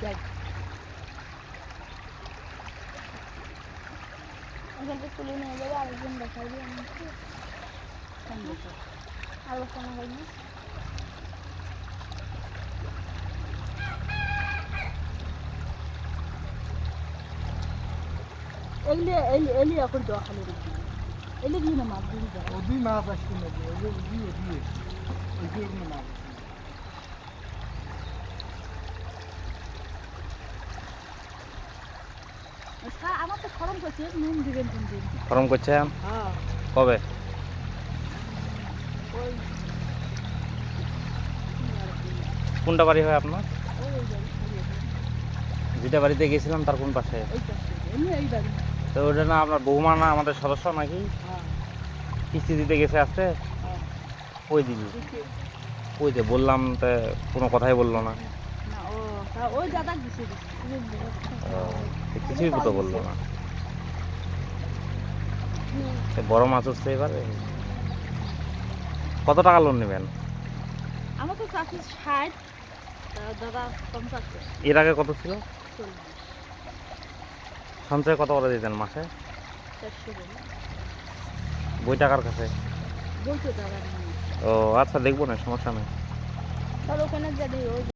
দেখ এখান থেকে তুলে নিয়ে যাবে আরেকজন দেখাই দিয়ে আমাকে আর বসানো হয়নি এলি এখন তো খালি রেখে এলি দিয়ে না মাছ দিয়ে যায় ওই মাছ আসছে না দিয়ে ওই মাছ আমার তো খরম করছে নুন দিবেন কোন দিন গরম করছেন হ্যাঁ কবে? ওই কোনটা বাড়ি হয় আপনার? ওই যেটা বাড়িতে গেছিলাম তার কোন পাশে? এই পাশে এমনি এই বাড়ি তো ওটা না আপনার বৌমা না আমাদের সদস্য নাকি? হ্যাঁ কিস্তি দিতে গেছে আসতে হ্যাঁ ওই দিদি ওই যে বললাম তা কোনো কথাই বললো না। না ও ওই দাদা গেছে কিছুই তো বললো না। বড় মাছ হচ্ছে এবারে কত টাকা লোন নেবেন? আমার তো চাষি 60 দাদা 50 এর আগে কত ছিল? সঞ্চয় কত করে দিতেন মাসে? 400 বই টাকার কাছে? বলতে দাদা ও আচ্ছা দেখবো না সমস্যা নেই। তাহলে ওখানে যাবে